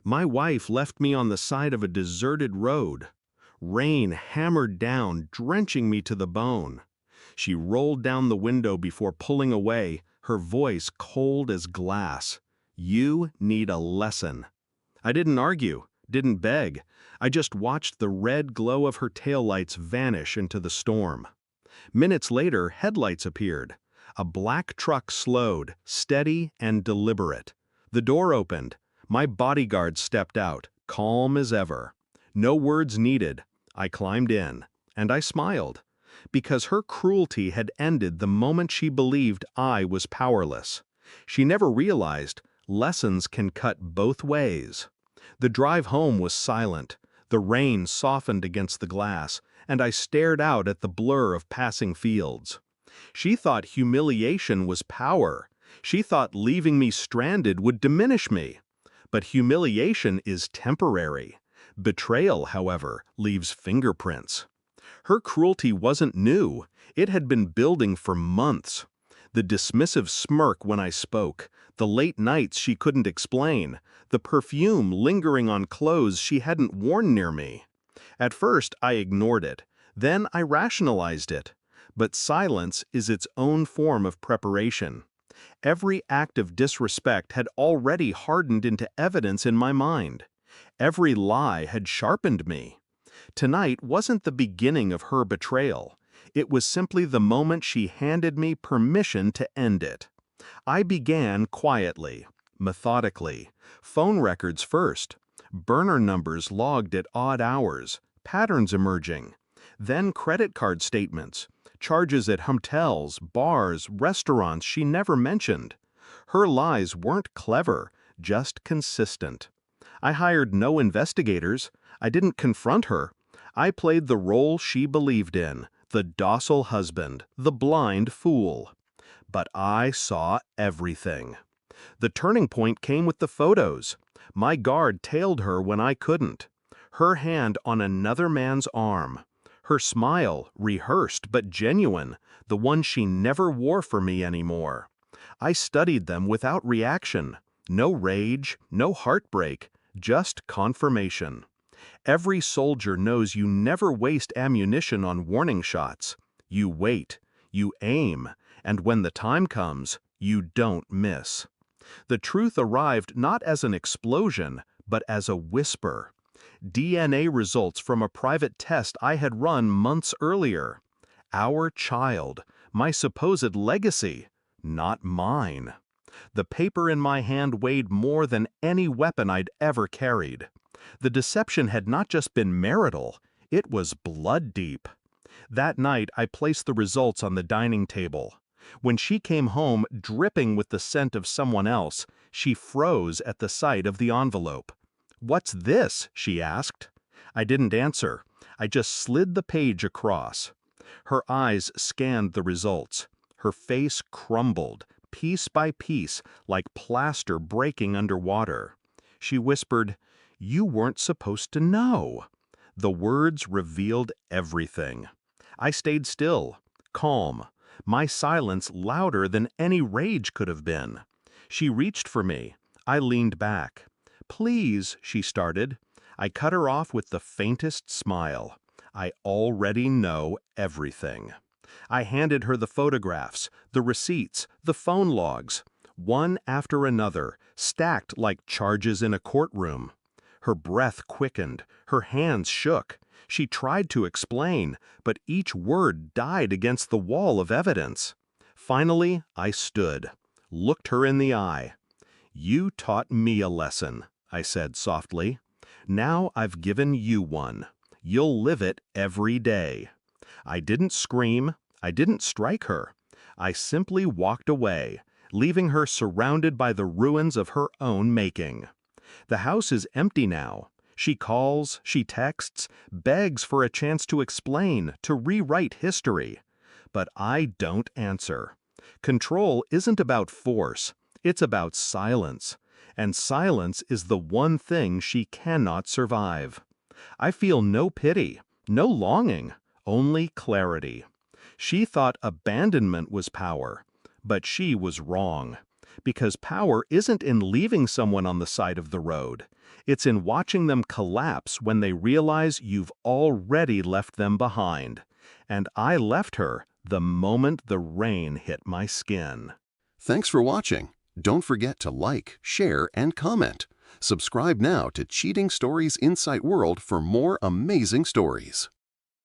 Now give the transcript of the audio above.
My wife left me on the side of a deserted road. Rain hammered down, drenching me to the bone. She rolled down the window before pulling away, her voice cold as glass. "You need a lesson." I didn't argue, didn't beg. I just watched the red glow of her taillights vanish into the storm. Minutes later, headlights appeared. A black truck slowed, steady and deliberate. The door opened. My bodyguard stepped out, calm as ever. No words needed. I climbed in, and I smiled, because her cruelty had ended the moment she believed I was powerless. She never realized lessons can cut both ways. The drive home was silent. The rain softened against the glass, and I stared out at the blur of passing fields. She thought humiliation was power. She thought leaving me stranded would diminish me. But humiliation is temporary. Betrayal, however, leaves fingerprints. Her cruelty wasn't new. It had been building for months. The dismissive smirk when I spoke, the late nights she couldn't explain, the perfume lingering on clothes she hadn't worn near me. At first, I ignored it. Then I rationalized it. But silence is its own form of preparation. Every act of disrespect had already hardened into evidence in my mind. Every lie had sharpened me. Tonight wasn't the beginning of her betrayal. It was simply the moment she handed me permission to end it. I began quietly, methodically. Phone records first. Burner numbers logged at odd hours. Patterns emerging. Then credit card statements. Charges at hotels, bars, restaurants she never mentioned. Her lies weren't clever, just consistent. I hired no investigators. I didn't confront her. I played the role she believed in, the docile husband, the blind fool. But I saw everything. The turning point came with the photos. My guard tailed her when I couldn't. Her hand on another man's arm. Her smile, rehearsed but genuine, the one she never wore for me anymore. I studied them without reaction. No rage, no heartbreak, just confirmation. Every soldier knows you never waste ammunition on warning shots. You wait, you aim, and when the time comes, you don't miss. The truth arrived not as an explosion, but as a whisper. DNA results from a private test I had run months earlier. Our child, my supposed legacy, not mine. The paper in my hand weighed more than any weapon I'd ever carried. The deception had not just been marital, it was blood deep. That night I placed the results on the dining table. When she came home dripping with the scent of someone else, she froze at the sight of the envelope. "What's this?" she asked. I didn't answer. I just slid the page across. Her eyes scanned the results. Her face crumbled, piece by piece, like plaster breaking under water. She whispered, "You weren't supposed to know." The words revealed everything. I stayed still, calm, my silence louder than any rage could have been. She reached for me. I leaned back. "Please," she started. I cut her off with the faintest smile. "I already know everything." I handed her the photographs, the receipts, the phone logs, one after another, stacked like charges in a courtroom. Her breath quickened, her hands shook. She tried to explain, but each word died against the wall of evidence. Finally, I stood, looked her in the eye. "You taught me a lesson," I said softly. "Now I've given you one. You'll live it every day." I didn't scream. I didn't strike her. I simply walked away, leaving her surrounded by the ruins of her own making. The house is empty now. She calls, she texts, begs for a chance to explain, to rewrite history. But I don't answer. Control isn't about force. It's about silence. And silence is the one thing she cannot survive. I feel no pity, no longing, only clarity. She thought abandonment was power, but she was wrong. Because power isn't in leaving someone on the side of the road. It's in watching them collapse when they realize you've already left them behind. And I left her the moment the rain hit my skin. Thanks for watching. Don't forget to like, share, and comment. Subscribe now to Cheating Stories Insight World for more amazing stories.